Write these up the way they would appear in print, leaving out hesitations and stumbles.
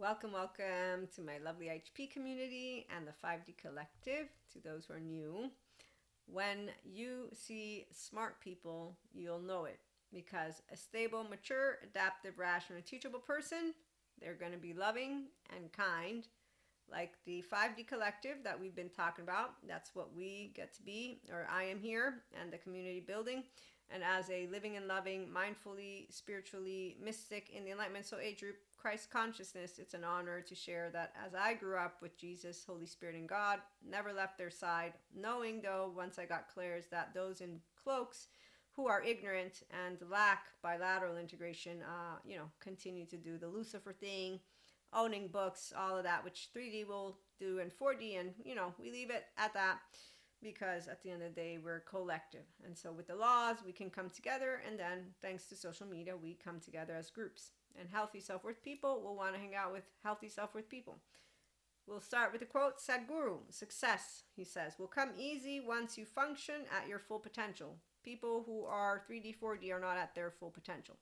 Welcome to my lovely HP community and the 5D Collective. To those who are new, when you see smart people, you'll know it because a stable, mature, adaptive, rational, and teachable person, they're going to be loving and kind, like the 5D Collective that we've been talking about. That's what we get to be, or I am here, and the community building. And as a living and loving, mindfully, spiritually mystic in the Enlightenment Soul Age group, Christ consciousness, it's an honor to share that as I grew up with Jesus, Holy Spirit, and God, never left their side, knowing though, once I got clears, that those in cloaks who are ignorant and lack bilateral integration, continue to do the Lucifer thing, owning books, all of that, which 3D will do in 4D, and we leave it at that because at the end of the day we're collective, and so with the laws we can come together, and then thanks to social media we come together as groups, and healthy self-worth people will want to hang out with healthy self-worth people. We'll start with a quote. Sadhguru, success, he says, will come easy once you function at your full potential. People who are 3D 4D are not at their full potential.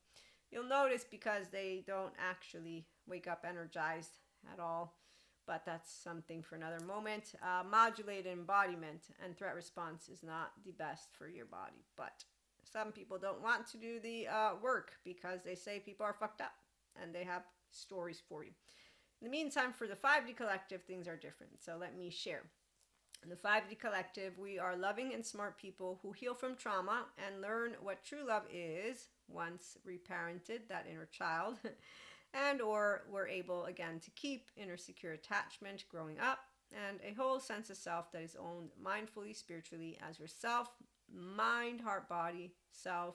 You'll notice because they don't actually wake up energized at all, but that's something for another moment. Modulated embodiment and threat response is not the best for your body, but some people don't want to do the work because they say people are fucked up and they have stories for you. In the meantime, for the 5D Collective, things are different. So let me share. In the 5D Collective, we are loving and smart people who heal from trauma and learn what true love is once reparented, that inner child, and or we're able again to keep inner secure attachment growing up and a whole sense of self that is owned mindfully, spiritually as yourself, mind, heart, body, self.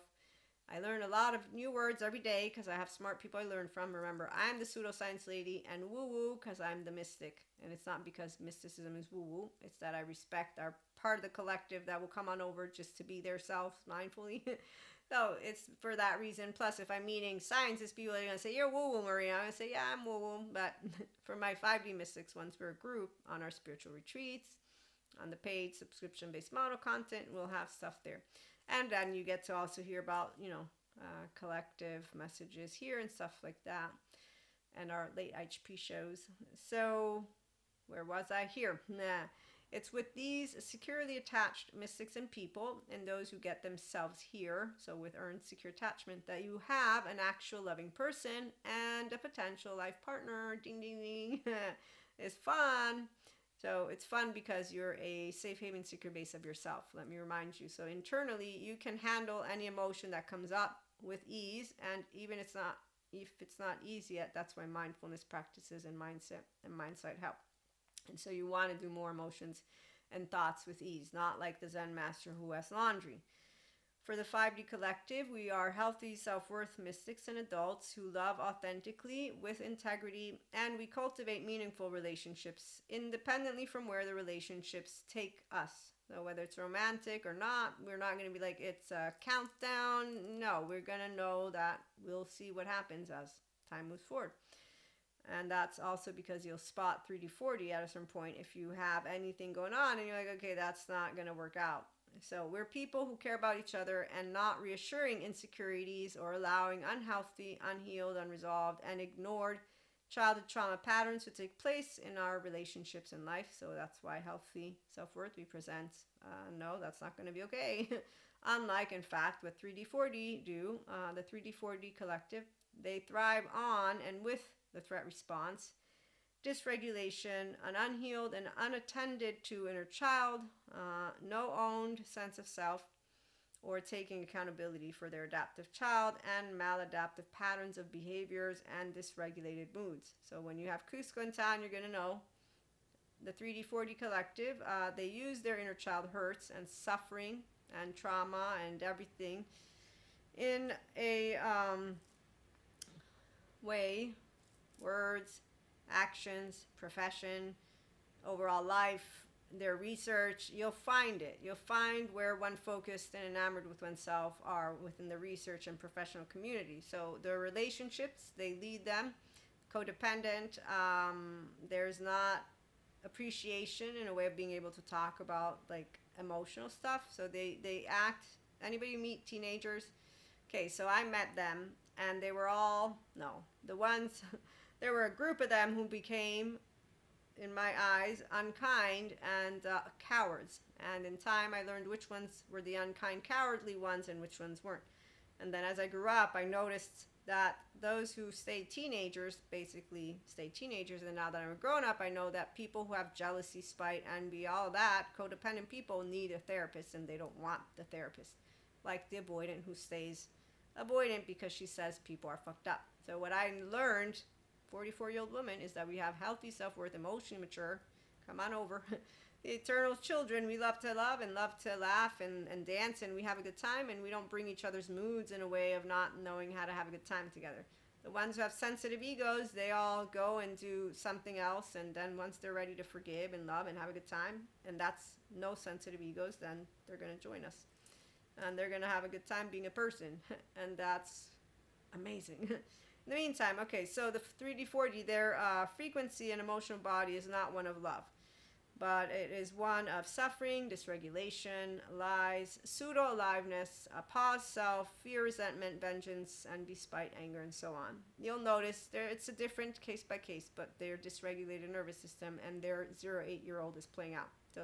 I learn a lot of new words every day because I have smart people I learn from. Remember, I'm the pseudoscience lady, and woo-woo because I'm the mystic. And it's not because mysticism is woo-woo. It's that I respect our part of the collective that will come on over just to be their selves mindfully. So it's for that reason. Plus, if I'm meeting scientists, people are going to say, you're woo-woo, Maria. I'm going to say, yeah, I'm woo-woo. But for my 5D mystics, once we're a group on our spiritual retreats, on the paid subscription-based model content, we'll have stuff there. And then you get to also hear about, collective messages here and stuff like that. And our late HP shows. So, where was I? Here. Nah. It's with these securely attached mystics and people, and those who get themselves here, so with earned secure attachment, that you have an actual loving person and a potential life partner. Ding, ding, ding. It's fun. So it's fun because you're a safe haven, secure base of yourself. Let me remind you. So internally, you can handle any emotion that comes up with ease, and even if it's not easy yet, that's why mindfulness practices and mindset help. And so you want to do more emotions and thoughts with ease, not like the Zen master who has laundry. For the 5D Collective, we are healthy self-worth mystics and adults who love authentically with integrity, and we cultivate meaningful relationships independently from where the relationships take us. So whether it's romantic or not, we're not going to be like, it's a countdown. No, we're going to know that we'll see what happens as time moves forward. And that's also because you'll spot 3D 4D at a certain point if you have anything going on and you're like, okay, that's not going to work out. So we're people who care about each other and not reassuring insecurities or allowing unhealthy, unhealed, unresolved, and ignored childhood trauma patterns to take place in our relationships in life. So that's why healthy self-worth we present. No, that's not going to be okay. Unlike, in fact, what 3D 4D do, the 3D 4D Collective, they thrive on and with the threat response, dysregulation, an unhealed and unattended to inner child, no owned sense of self, or taking accountability for their adaptive child, and maladaptive patterns of behaviors and dysregulated moods. So when you have Cusco in town, you're going to know the 3D 4D Collective, they use their inner child hurts and suffering and trauma and everything in a way, words, actions, profession, overall life, their research, you'll find it. You'll find where one focused and enamored with oneself are within the research and professional community. So their relationships, they lead them codependent. There's not appreciation in a way of being able to talk about like emotional stuff. So they act, anybody meet teenagers? Okay, so I met them and they were all, no, the ones there were a group of them who became, in my eyes, unkind and cowards. And in time, I learned which ones were the unkind, cowardly ones and which ones weren't. And then as I grew up, I noticed that those who stayed teenagers basically stayed teenagers. And now that I'm a grown up, I know that people who have jealousy, spite, envy, all that, codependent people need a therapist and they don't want the therapist. Like the avoidant who stays avoidant because she says people are fucked up. So what I learned, 44-year-old woman, is that we have healthy self-worth, emotionally mature. Come on over. The eternal children, we love to love and love to laugh and dance, and we have a good time, and we don't bring each other's moods in a way of not knowing how to have a good time together. The ones who have sensitive egos, they all go and do something else, and then once they're ready to forgive and love and have a good time, and that's no sensitive egos, then they're going to join us. And they're going to have a good time being a person, and that's amazing. In the meantime, okay, so the 3D, 4D, their frequency and emotional body is not one of love, but it is one of suffering, dysregulation, lies, pseudo-aliveness, a paused self, fear, resentment, vengeance, envy, spite, anger, and so on. You'll notice it's a different case by case, but their dysregulated nervous system and their 0 to 8-year-old is playing out. So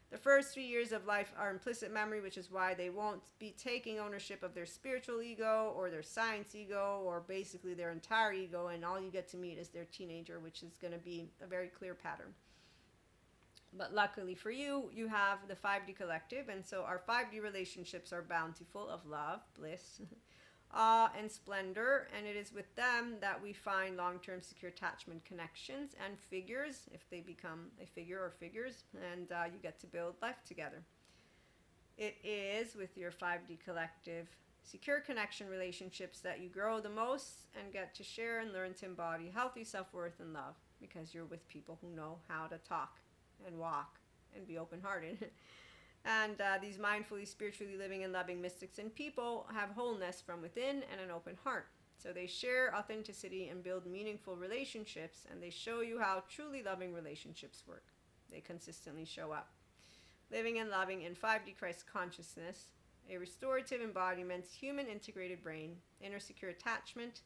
the first 3 years of life are implicit memory, which is why they won't be taking ownership of their spiritual ego or their science ego or basically their entire ego, and all you get to meet is their teenager, which is going to be a very clear pattern. But luckily for you, you have the 5D collective, and so our 5D relationships are bountiful of love, bliss, awe, and splendor, and it is with them that we find long-term secure attachment connections and figures, if they become a figure or figures, and you get to build life together. It is with your 5D collective secure connection relationships that you grow the most and get to share and learn to embody healthy self-worth and love, because you're with people who know how to talk and walk and be open-hearted. And these mindfully, spiritually living and loving mystics and people have wholeness from within and an open heart. So they share authenticity and build meaningful relationships, and they show you how truly loving relationships work. They consistently show up. Living and loving in 5D Christ consciousness, a restorative embodiment, human integrated brain, inner secure attachment,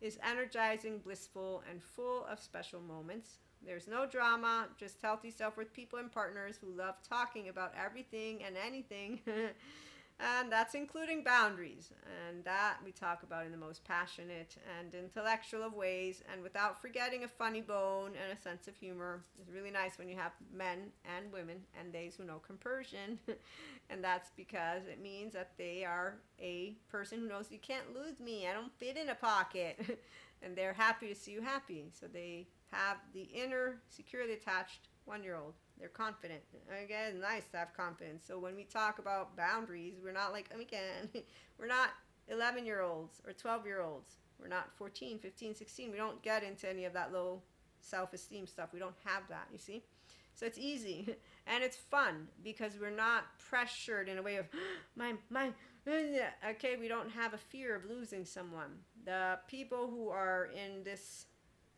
is energizing, blissful, and full of special moments. There's no drama, just healthy self-worth people and partners who love talking about everything and anything. And that's including boundaries. And that we talk about in the most passionate and intellectual of ways, and without forgetting a funny bone and a sense of humor. It's really nice when you have men and women and those who know compersion. And that's because it means that they are a person who knows you can't lose me. I don't fit in a pocket. And they're happy to see you happy. So they have the inner, securely attached 1-year-old. They're confident. Again, it's nice to have confidence. So when we talk about boundaries, we're not like, we're not 11-year-olds or 12-year-olds. We're not 14, 15, 16. We don't get into any of that low self-esteem stuff. We don't have that, you see? So it's easy. And it's fun because we're not pressured in a way of, okay, we don't have a fear of losing someone. The people who are in this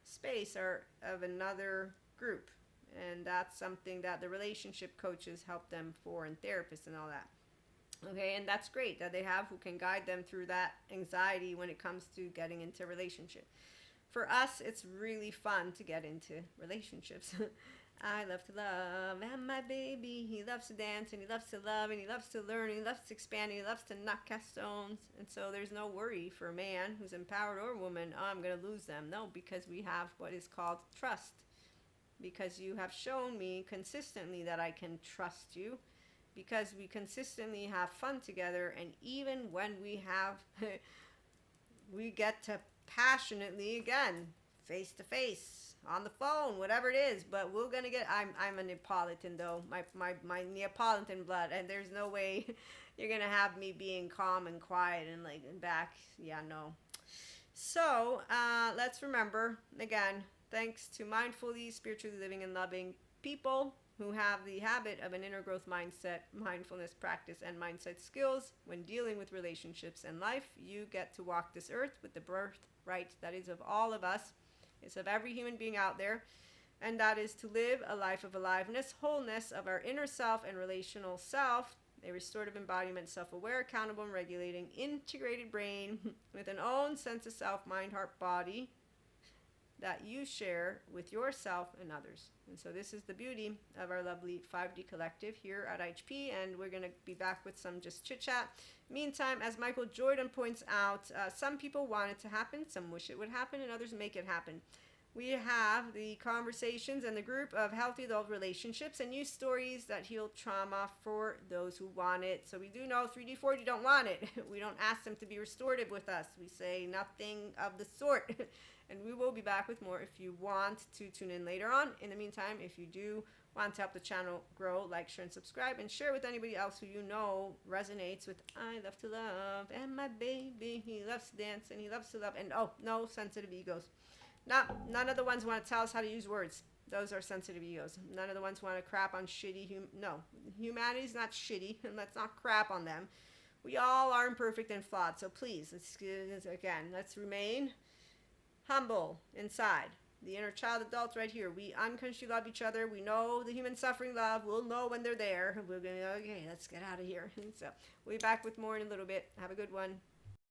space are of another group, and that's something that the relationship coaches help them for, and therapists and all that. Okay, and that's great that they have who can guide them through that anxiety when it comes to getting into a relationship. For us, it's really fun to get into relationships. I love to love, and my baby, he loves to dance, and he loves to love, and he loves to learn, and he loves to expand, and he loves to not cast stones. And so there's no worry for a man who's empowered or a woman, oh, I'm going to lose them. No, because we have what is called trust. Because you have shown me consistently that I can trust you. Because we consistently have fun together, and even when we have, we get to passionately, again, face to face, on the phone, whatever it is, but we're gonna get, I'm a Neapolitan though, my Neapolitan blood, and there's no way you're gonna have me being calm and quiet and like in back, yeah, no. So, let's remember, again, thanks to mindfully, spiritually living and loving people who have the habit of an inner growth mindset, mindfulness practice, and mindset skills when dealing with relationships and life, you get to walk this earth with the birthright that is of all of us. It's of every human being out there, and that is to live a life of aliveness, wholeness of our inner self and relational self, a restorative embodiment, self-aware, accountable, and regulating, integrated brain with an own sense of self, mind, heart, body, that you share with yourself and others. And so this is the beauty of our lovely 5D collective here at IHP, and we're going to be back with some just chit chat. Meantime, as Michael Jordan points out, some people want it to happen, some wish it would happen, and others make it happen. We have the conversations and the group of healthy adult relationships and use stories that heal trauma for those who want it. So we do know 3D, 4D don't want it. We don't ask them to be restorative with us. We say nothing of the sort. And we will be back with more if you want to tune in later on. In the meantime, if you do want to help the channel grow, like, share, and subscribe, and share with anybody else who you know resonates with I love to love, and my baby, he loves to dance, and he loves to love, and oh, no sensitive egos. None of the ones want to tell us how to use words. Those are sensitive egos. None of the ones want to crap on shitty no. Humanity's not shitty, and let's not crap on them. We all are imperfect and flawed, so please, let's remain humble inside. The inner child adults right here. We unconsciously love each other. We know the human suffering love. We'll know when they're there. We're going to, okay, let's get out of here. So we'll be back with more in a little bit. Have a good one.